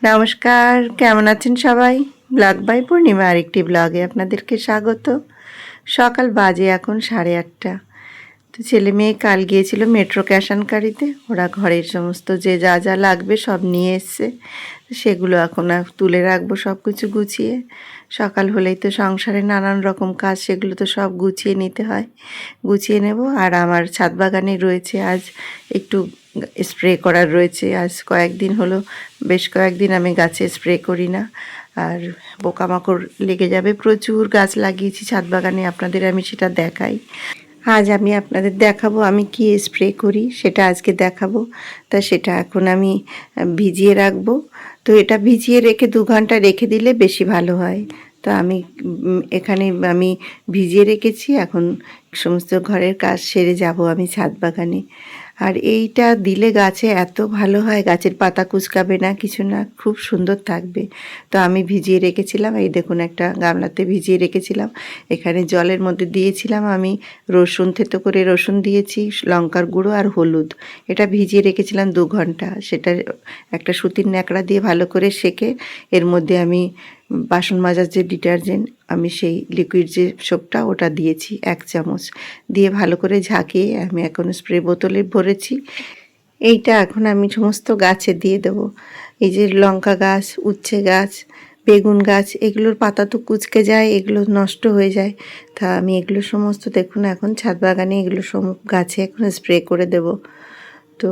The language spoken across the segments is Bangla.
নমস্কার, কেমন আছেন সবাই? ব্লগ বাই পূর্ণিমা আরেকটি ব্লগে আপনাদেরকে স্বাগত। সকাল বাজে এখন 8:30। তো ছেলে মেয়ে কাল গিয়েছিল মেট্রো ক্যাশ অ্যান্ড ক্যারিতে। ওরা ঘরের সমস্ত যে যা যা লাগবে সব নিয়ে এসছে। সেগুলো এখন তুলে রাখবো সব কিছু গুছিয়ে। সকাল হলেই তো সংসারে নানান রকম কাজ, সেগুলো তো সব গুছিয়ে নিতে হয়। গুছিয়ে নেব। আর আমার ছাদ বাগানে রয়েছে আজ একটু স্প্রে করার রয়েছে। আজ কয়েকদিন হলো, বেশ কয়েকদিন আমি গাছে স্প্রে করি না, আর পোকামাকড় লেগে যাবে। প্রচুর গাছ লাগিয়েছি ছাদ বাগানে, আপনাদের আমি সেটা দেখাই। আজ আমি আপনাদের দেখাবো আমি কি স্প্রে করি, সেটা আজকে দেখাবো। তা সেটা এখন আমি ভিজিয়ে রাখবো। তো এটা ভিজিয়ে রেখে 2 ঘন্টা রেখে দিলে বেশি ভালো হয়। তো আমি এখানে আমি ভিজিয়ে রেখেছি। এখন সমস্ত ঘরের কাজ সেরে যাব আমি ছাদ বাগানে। আর এইটা দিলে গাছে এত ভালো হয়, গাছের পাতা কুঁচকাবে না, কিছু না, খুব সুন্দর থাকবে। তো আমি ভিজিয়ে রেখেছিলাম, এই দেখুন একটা গামলাতে ভিজিয়ে রেখেছিলাম। এখানে জলের মধ্যে দিয়েছিলাম আমি রসুন, থেতো করে রসুন দিয়েছি, লঙ্কার গুঁড়ো আর হলুদ। এটা ভিজিয়ে রেখেছিলাম 2 ঘন্টা। সেটা একটা সুতির ন্যাকড়া দিয়ে ভালো করে সেঁকে এর মধ্যে আমি বাসন মাজার যে ডিটারজেন্ট, আমি সেই লিকুইড যে সোপটা ওটা দিয়েছি 1 চামচ, দিয়ে ভালো করে ঝাঁকিয়ে আমি এখন স্প্রে বোতলে ভরেছি। এইটা এখন আমি সমস্ত গাছে দিয়ে দেবো। এই যে লঙ্কা গাছ, উচ্ছে গাছ, বেগুন গাছ, এগুলোর পাতা তো কুঁচকে যায়, এগুলো নষ্ট হয়ে যায়। তা আমি এগুলো সমস্ত দেখুন এখন ছাদ বাগানে এগুলো সব গাছে এখন স্প্রে করে দেব। তো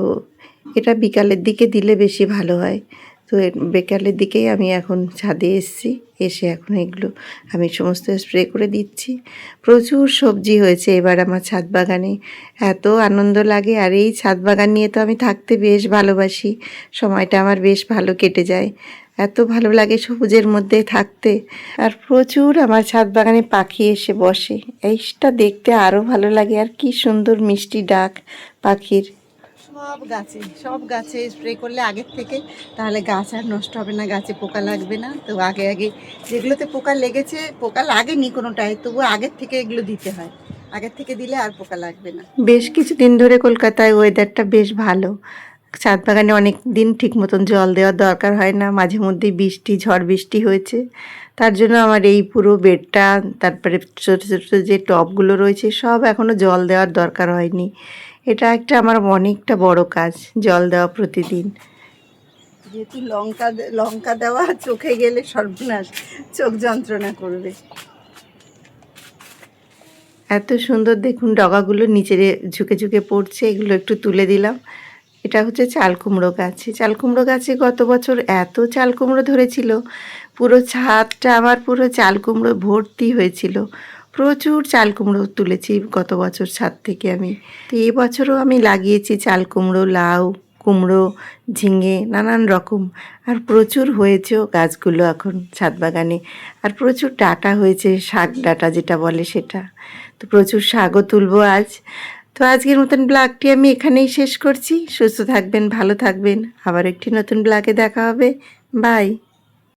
এটা বিকালের দিকে দিলে বেশি ভালো হয়। তো বিকালের দিকেই আমি এখন ছাদে এসেছি, এসে এখন এগুলো আমি সমস্ত স্প্রে করে দিচ্ছি। প্রচুর সবজি হয়েছে এবার আমার ছাদ বাগানে, এত আনন্দ লাগে। আর এই ছাদ বাগান নিয়ে তো আমি থাকতে বেশ ভালোবাসি, সময়টা আমার বেশ ভালো কেটে যায়, এত ভালো লাগে সবুজের মধ্যে থাকতে। আর প্রচুর আমার ছাদ বাগানে পাখি এসে বসে, এইটা দেখতে আরও ভালো লাগে। আর কি সুন্দর মিষ্টি ডাক পাখির। সব গাছে স্প্রে করলে আগের থেকে, তাহলে গাছ আর নষ্ট হবে না, গাছে পোকা লাগবে না। তো আগে আগে যেগুলোতে পোকা লেগেছে, পোকা লাগেনি কোনোটায়, তবু আগের থেকে এগুলো দিতে হয়। আগের থেকে দিলে আর পোকা লাগবে না। বেশ কিছুদিন ধরে কলকাতায় ওয়েদারটা বেশ ভালো। ছাদ বাগানে অনেক দিন ঠিক মতন জল দেওয়ার দরকার হয় না, মাঝে মধ্যেই ঝড় বৃষ্টি হয়েছে। তার জন্য আমার এই পুরো বেডটা, তারপরে ছোটো ছোটো যে টবগুলো রয়েছে, সব এখনও জল দেওয়ার দরকার হয়নি। এটা একটা আমার অনেকটা বড় কাজ, জল দেওয়া প্রতিদিন। যেহেতু লঙ্কা দেওয়া, চোখে গেলে সর্বনাশ, চোখ যন্ত্রণা করবে। এত সুন্দর দেখুন ডগাগুলো নিচে ঝুঁকে ঝুঁকে পড়ছে, এগুলো একটু তুলে দিলাম। এটা হচ্ছে চাল কুমড়ো গাছ। চাল কুমড়ো গাছে গত বছর এত চাল কুমড়ো ধরেছিল, পুরো ছাদটা আমার পুরো চাল কুমড়ো ভর্তি হয়েছিল। প্রচুর চাল কুমড়ো তুলেছি গত বছর ছাদ থেকে আমি। তো এই বছরও আমি লাগিয়েছি চাল কুমড়ো, লাউ, কুমড়ো, ঝিঙে, নানান রকম। আর প্রচুর হয়েছেও গাছগুলো এখন ছাদ বাগানে। আর প্রচুর ডাঁটা হয়েছে, শাক ডাঁটা যেটা বলে সেটা। তো প্রচুর শাকও তুলবো আজ। তো আজকের মতন ব্লগটি আমি এখানেই শেষ করছি। সুস্থ থাকবেন, ভালো থাকবেন, আবার একটি নতুন ব্লগে দেখা হবে। বাই।